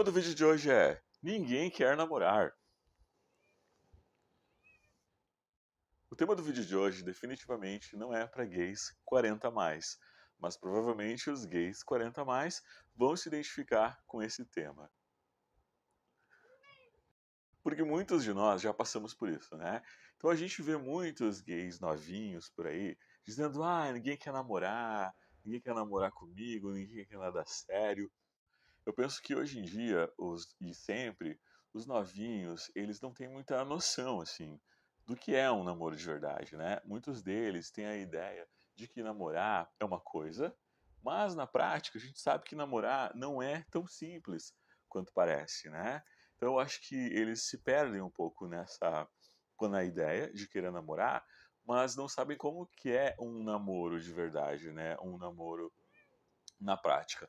tema do vídeo de hoje é: ninguém quer namorar. O tema do vídeo de hoje definitivamente não é para gays 40 a mais, mas provavelmente os gays 40 a mais vão se identificar com esse tema. Porque muitos de nós já passamos por isso, né? Então a gente vê muitos gays novinhos por aí dizendo: ninguém quer namorar comigo, ninguém quer nada sério. Eu penso que hoje em dia, e sempre, os novinhos, eles não têm muita noção, assim, do que é um namoro de verdade, né? Muitos deles têm a ideia de que namorar é uma coisa, mas na prática a gente sabe que namorar não é tão simples quanto parece, né? Então eu acho que eles se perdem um pouco na ideia de querer namorar, mas não sabem como que é um namoro de verdade, né? Um namoro na prática.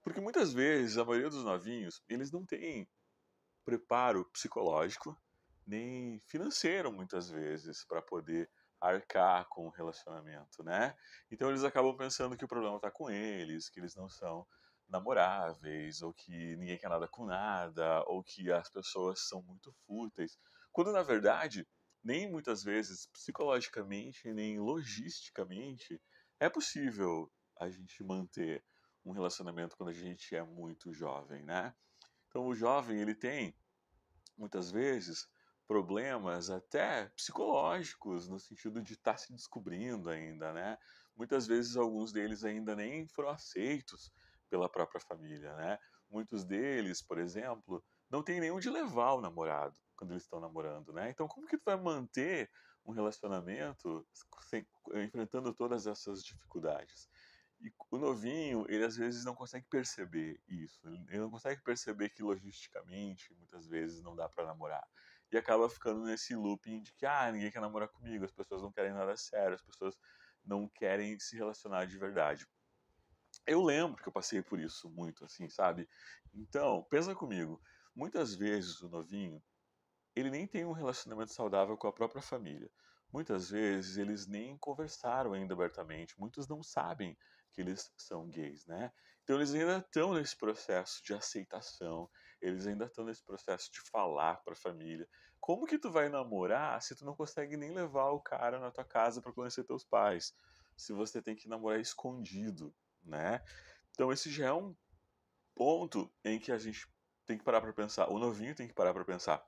Porque muitas vezes, a maioria dos novinhos, eles não têm preparo psicológico, nem financeiro, muitas vezes, para poder arcar com o relacionamento, né? Então eles acabam pensando que o problema está com eles, que eles não são namoráveis, ou que ninguém quer nada com nada, ou que as pessoas são muito fúteis. Quando, na verdade, nem muitas vezes, psicologicamente, nem logisticamente, é possível a gente manter um relacionamento quando a gente é muito jovem, né? Então o jovem ele tem muitas vezes problemas até psicológicos no sentido de estar se descobrindo ainda, né? Muitas vezes alguns deles ainda nem foram aceitos pela própria família, né? Muitos deles, por exemplo, não tem nem onde levar o namorado quando eles estão namorando, né? Então como que tu vai manter um relacionamento enfrentando todas essas dificuldades? E o novinho, ele às vezes não consegue perceber isso. Ele não consegue perceber que logisticamente, muitas vezes, não dá pra namorar. E acaba ficando nesse looping de que, ninguém quer namorar comigo, as pessoas não querem nada sério, as pessoas não querem se relacionar de verdade. Eu lembro que eu passei por isso muito, assim, sabe? Então, pensa comigo. Muitas vezes o novinho, ele nem tem um relacionamento saudável com a própria família. Muitas vezes eles nem conversaram ainda abertamente, muitos não sabem que eles são gays, né? Então eles ainda estão nesse processo de aceitação, eles ainda estão nesse processo de falar para a família. Como que tu vai namorar se tu não consegue nem levar o cara na tua casa para conhecer teus pais? Se você tem que namorar escondido, né? Então esse já é um ponto em que a gente tem que parar para pensar, o novinho tem que parar para pensar.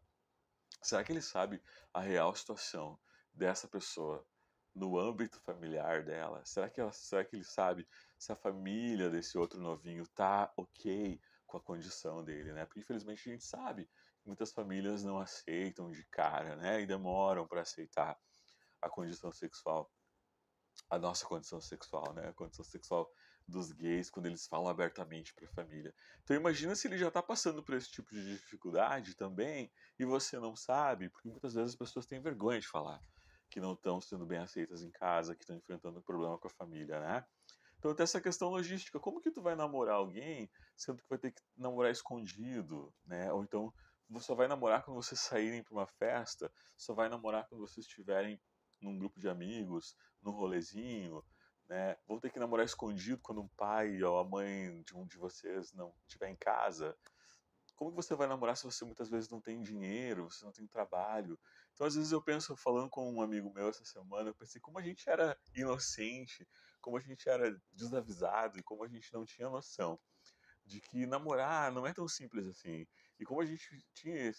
Será que ele sabe a real situação dessa pessoa no âmbito familiar dela? Será que ele sabe se a família desse outro novinho tá ok com a condição dele, né? Porque infelizmente a gente sabe que muitas famílias não aceitam de cara, né? E demoram para aceitar a condição sexual, a nossa condição sexual, né? A condição sexual dos gays quando eles falam abertamente para a família. Então imagina se ele já está passando por esse tipo de dificuldade também e você não sabe, porque muitas vezes as pessoas têm vergonha de falar que não estão sendo bem aceitas em casa, que estão enfrentando um problema com a família, né? Então tem essa questão logística. Como que tu vai namorar alguém sendo que vai ter que namorar escondido, né? Ou então você só vai namorar quando vocês saírem para uma festa, só vai namorar quando vocês estiverem num grupo de amigos, num rolezinho, né? Vão ter que namorar escondido quando um pai ou a mãe de um de vocês não estiver em casa. Como que você vai namorar se você muitas vezes não tem dinheiro, você não tem trabalho? Então, às vezes eu penso, falando com um amigo meu essa semana, eu pensei como a gente era inocente, como a gente era desavisado e como a gente não tinha noção de que namorar não é tão simples assim. E como a gente tinha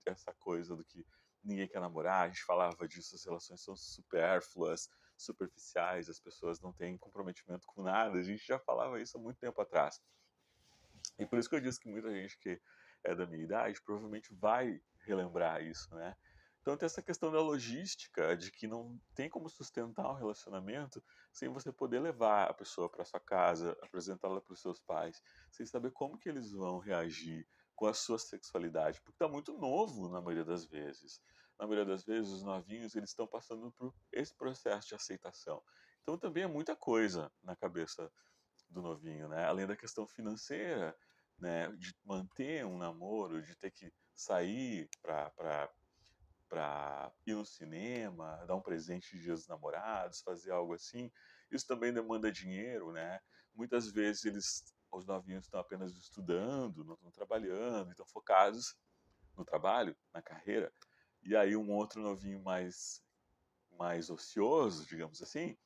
essa coisa do que ninguém quer namorar, a gente falava disso, as relações são supérfluas, superficiais, as pessoas não têm comprometimento com nada, a gente já falava isso há muito tempo atrás. E por isso que eu disse que muita gente que é da minha idade provavelmente vai relembrar isso, né? Então tem essa questão da logística, de que não tem como sustentar um relacionamento sem você poder levar a pessoa para sua casa, apresentá-la para os seus pais, sem saber como que eles vão reagir com a sua sexualidade, porque está muito novo na maioria das vezes. Na maioria das vezes os novinhos eles estão passando por esse processo de aceitação. Então também é muita coisa na cabeça do novinho, né? Além da questão financeira, né? De manter um namoro, de ter que sair para ir no cinema, dar um presente de Dia dos Namorados, fazer algo assim. Isso também demanda dinheiro, né? Muitas vezes eles os novinhos estão apenas estudando, não estão trabalhando, estão focados no trabalho, na carreira, e aí um outro novinho mais ocioso, digamos assim,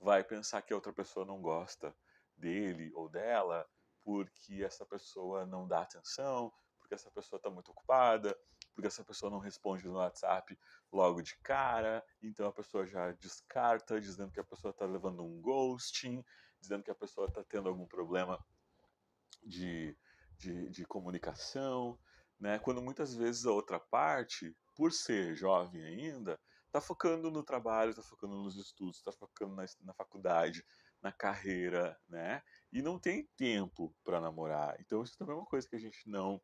vai pensar que a outra pessoa não gosta dele ou dela porque essa pessoa não dá atenção, porque essa pessoa está muito ocupada, porque essa pessoa não responde no WhatsApp logo de cara, então a pessoa já descarta, dizendo que a pessoa está levando um ghosting, dizendo que a pessoa está tendo algum problema de, de comunicação, né? Quando muitas vezes a outra parte, por ser jovem ainda, está focando no trabalho, está focando nos estudos, está focando na faculdade, na carreira, né? E não tem tempo para namorar. Então isso também é uma coisa que a gente não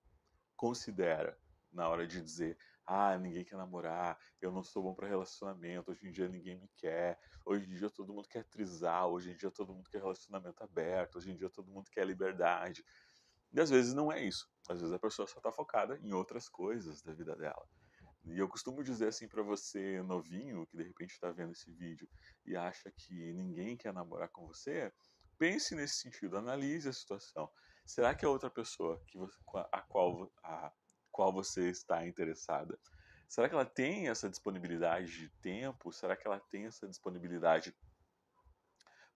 considera na hora de dizer: ah, ninguém quer namorar, eu não sou bom para relacionamento, hoje em dia ninguém me quer, hoje em dia todo mundo quer trisal, hoje em dia todo mundo quer relacionamento aberto, hoje em dia todo mundo quer liberdade. E às vezes não é isso. Às vezes a pessoa só está focada em outras coisas da vida dela. E eu costumo dizer assim para você, novinho, que de repente está vendo esse vídeo e acha que ninguém quer namorar com você, pense nesse sentido, analise a situação. Será que a outra pessoa que você, a qual você está interessada, será que ela tem essa disponibilidade de tempo? Será que ela tem essa disponibilidade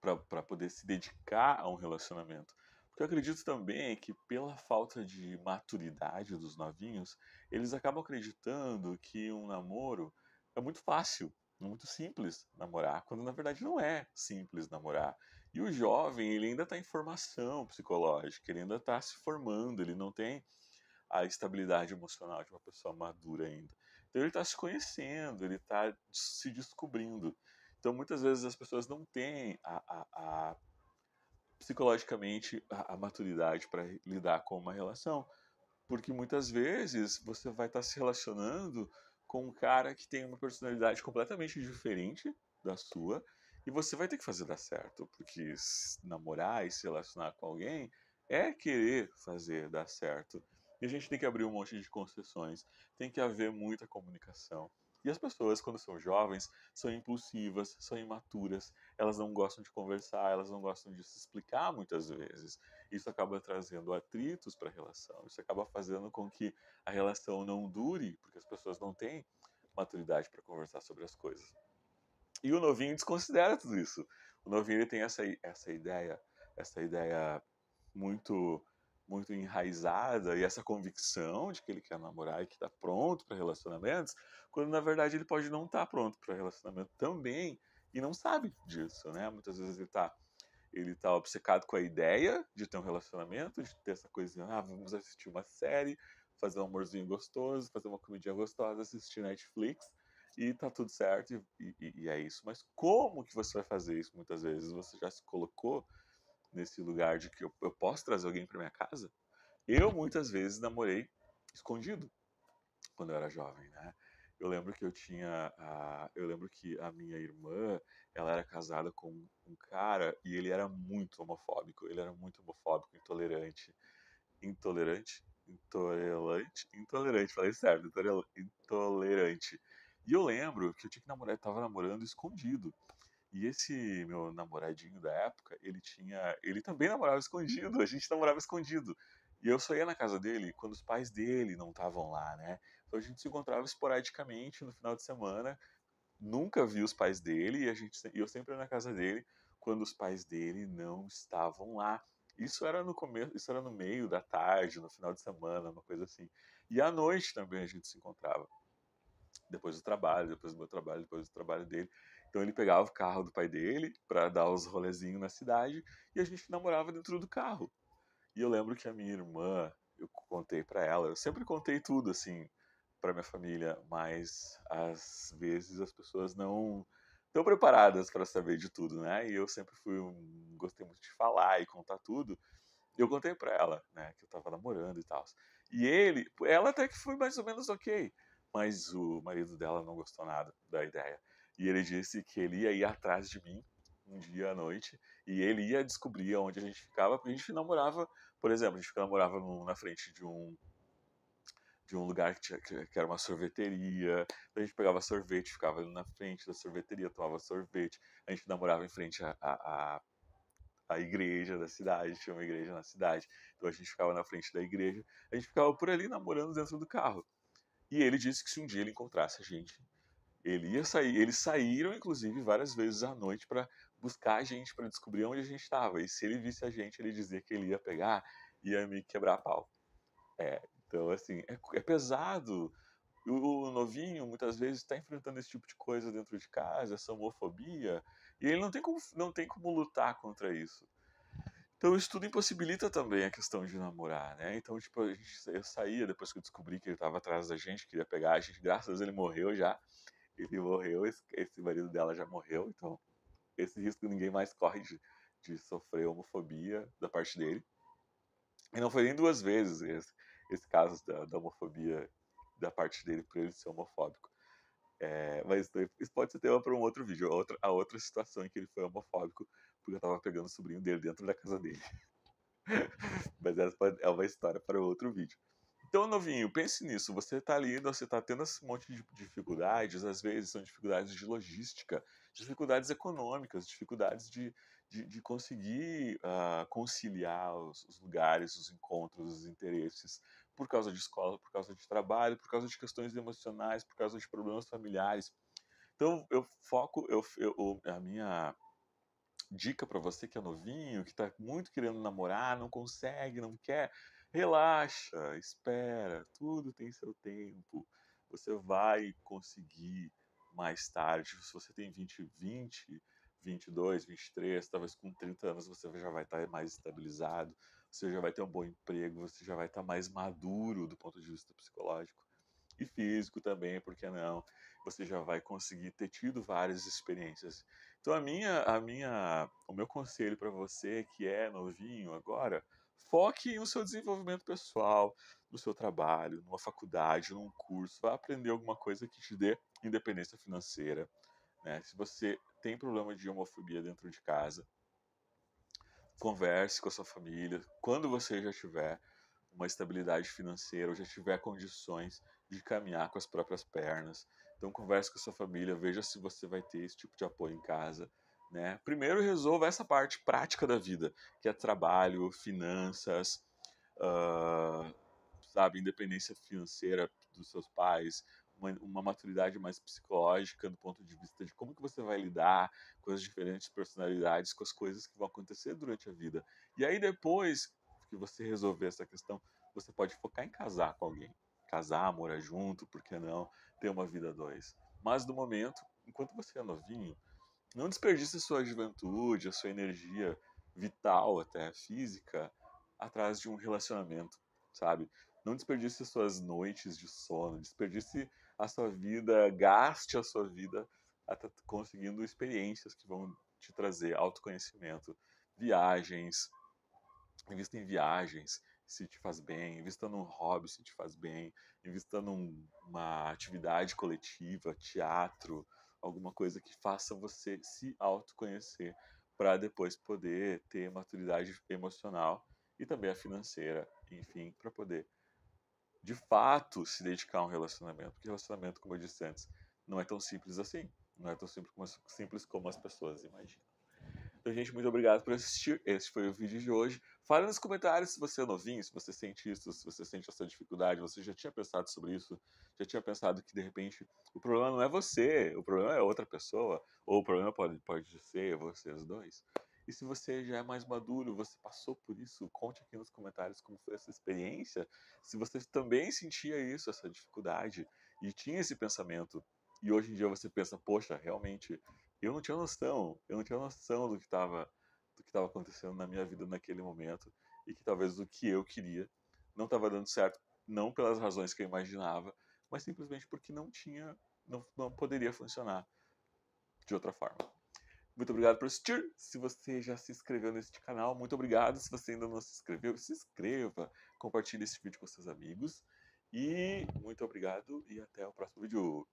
para poder se dedicar a um relacionamento? Porque eu acredito também que pela falta de maturidade dos novinhos, eles acabam acreditando que um namoro é muito fácil, é muito simples namorar, quando na verdade não é simples namorar. E o jovem, ele ainda está em formação psicológica, ele ainda está se formando, ele não tem a estabilidade emocional de uma pessoa madura ainda. Então ele está se conhecendo, ele está se descobrindo. Então muitas vezes as pessoas não têm psicologicamente a maturidade para lidar com uma relação, porque muitas vezes você vai estar se relacionando com um cara que tem uma personalidade completamente diferente da sua e você vai ter que fazer dar certo, porque namorar e se relacionar com alguém é querer fazer dar certo. E a gente tem que abrir um monte de concessões, tem que haver muita comunicação. E as pessoas, quando são jovens, são impulsivas, são imaturas, elas não gostam de conversar, elas não gostam de se explicar muitas vezes. Isso acaba trazendo atritos para a relação, isso acaba fazendo com que a relação não dure, porque as pessoas não têm maturidade para conversar sobre as coisas. E o novinho desconsidera tudo isso. O novinho ele tem essa ideia muito muito enraizada e essa convicção de que ele quer namorar e que está pronto para relacionamentos, quando na verdade ele pode não estar pronto para relacionamento também e não sabe disso, né? Muitas vezes ele tá obcecado com a ideia de ter um relacionamento, de ter essa coisinha, ah, vamos assistir uma série, fazer um amorzinho gostoso, fazer uma comidinha gostosa, assistir Netflix, e tá tudo certo, e é isso. Mas como que você vai fazer isso muitas vezes? Você já se colocou nesse lugar de que eu posso trazer alguém para minha casa? Eu muitas vezes namorei escondido quando eu era jovem, né? Eu lembro que a minha irmã, ela era casada com um cara e ele era muito homofóbico, ele era muito homofóbico, intolerante, falei certo, intolerante. E eu lembro que eu tinha que namorar, eu tava namorando escondido. E esse meu namoradinho da época, ele também namorava escondido, a gente namorava escondido. E eu só ia na casa dele quando os pais dele não estavam lá, né? Então a gente se encontrava esporadicamente no final de semana, nunca vi os pais dele e eu sempre ia na casa dele quando os pais dele não estavam lá. Isso era no começo, isso era no meio da tarde, no final de semana, uma coisa assim. E à noite também a gente se encontrava depois do trabalho, depois do meu trabalho, depois do trabalho dele. Então ele pegava o carro do pai dele para dar os rolezinhos na cidade e a gente namorava dentro do carro. E eu lembro que a minha irmã, eu contei para ela, eu sempre contei tudo assim para minha família, mas às vezes as pessoas não estão preparadas para saber de tudo, né? E eu sempre gostei muito de falar e contar tudo. Eu contei para ela, né, que eu tava namorando e tal. E ela até que foi mais ou menos ok, mas o marido dela não gostou nada da ideia. E ele disse que ele ia ir atrás de mim um dia à noite e ele ia descobrir onde a gente ficava, porque a gente namorava, por exemplo, a gente namorava na frente de um lugar que era uma sorveteria. Então a gente pegava sorvete, ficava ali na frente da sorveteria, tomava sorvete. A gente namorava em frente a igreja da cidade, tinha uma igreja na cidade. Então a gente ficava na frente da igreja, a gente ficava por ali namorando dentro do carro. E ele disse que se um dia ele encontrasse a gente, ele ia sair. Eles saíram, inclusive, várias vezes à noite para buscar a gente, para descobrir onde a gente estava. E se ele visse a gente, ele dizia que ele ia pegar e ia me quebrar a pau. Então, assim, é pesado. O novinho, muitas vezes, está enfrentando esse tipo de coisa dentro de casa, essa homofobia, e ele não tem como lutar contra isso. Então isso tudo impossibilita também a questão de namorar, né? Então, tipo, eu saía depois que eu descobri que ele estava atrás da gente, queria pegar a gente, graças a Deus ele morreu já. Ele morreu, esse marido dela já morreu, então esse risco ninguém mais corre de sofrer homofobia da parte dele. E não foi nem duas vezes esse caso da homofobia da parte dele por ele ser homofóbico. Mas isso pode ser tema para um outro vídeo, a outra situação em que ele foi homofóbico, porque eu tava pegando o sobrinho dele dentro da casa dele. Mas essa é uma história para outro vídeo. Então, novinho, pense nisso. Você tá ali, você tá tendo esse monte de dificuldades, às vezes são dificuldades de logística, dificuldades econômicas, dificuldades de conseguir conciliar os lugares, os encontros, os interesses, por causa de escola, por causa de trabalho, por causa de questões emocionais, por causa de problemas familiares. Então, eu foco, a minha dica para você que é novinho, que está muito querendo namorar, não consegue, não quer, relaxa, espera, tudo tem seu tempo. Você vai conseguir mais tarde. Se você tem 22, 23, talvez com 30 anos você já vai estar mais estabilizado, você já vai ter um bom emprego, você já vai estar mais maduro do ponto de vista psicológico e físico também, por que não? Você já vai conseguir ter tido várias experiências. Então o meu conselho para você que é novinho agora, foque no seu desenvolvimento pessoal, no seu trabalho, numa faculdade, num curso, vá aprender alguma coisa que te dê independência financeira, né? Se você tem problema de homofobia dentro de casa, converse com a sua família. Quando você já tiver uma estabilidade financeira ou já tiver condições de caminhar com as próprias pernas. Então converse com a sua família, veja se você vai ter esse tipo de apoio em casa, né? Primeiro resolva essa parte prática da vida, que é trabalho, finanças, uh, sabe, independência financeira dos seus pais, uma maturidade mais psicológica do ponto de vista de como que você vai lidar com as diferentes personalidades, com as coisas que vão acontecer durante a vida. E aí depois que você resolver essa questão, você pode focar em casar com alguém. Casar, morar junto, por que não? Ter uma vida a dois. Mas no momento, enquanto você é novinho, não desperdice a sua juventude, a sua energia vital, até física, atrás de um relacionamento, sabe? Não desperdice as suas noites de sono, desperdice a sua vida, gaste a sua vida conseguindo experiências que vão te trazer autoconhecimento, viagens, invista em viagens se te faz bem, invista num hobby se te faz bem, invista numa atividade coletiva, teatro, alguma coisa que faça você se autoconhecer para depois poder ter maturidade emocional e também a financeira, enfim, para poder de fato se dedicar a um relacionamento, porque relacionamento, como eu disse antes, não é tão simples assim, não é tão simples como as pessoas imaginam. Então, gente, muito obrigado por assistir. Esse foi o vídeo de hoje. Fale nos comentários se você é novinho, se você sente isso, se você sente essa dificuldade, você já tinha pensado sobre isso, já tinha pensado que, de repente, o problema não é você, o problema é outra pessoa, ou o problema pode ser vocês dois. E se você já é mais maduro, você passou por isso, conte aqui nos comentários como foi essa experiência, se você também sentia isso, essa dificuldade, e tinha esse pensamento, e hoje em dia você pensa, poxa, realmente eu não tinha noção do que estava acontecendo na minha vida naquele momento e que talvez o que eu queria não estava dando certo, não pelas razões que eu imaginava, mas simplesmente porque não poderia funcionar de outra forma. Muito obrigado por assistir. Se você já se inscreveu neste canal, muito obrigado. Se você ainda não se inscreveu, se inscreva, compartilhe esse vídeo com seus amigos. E muito obrigado e até o próximo vídeo.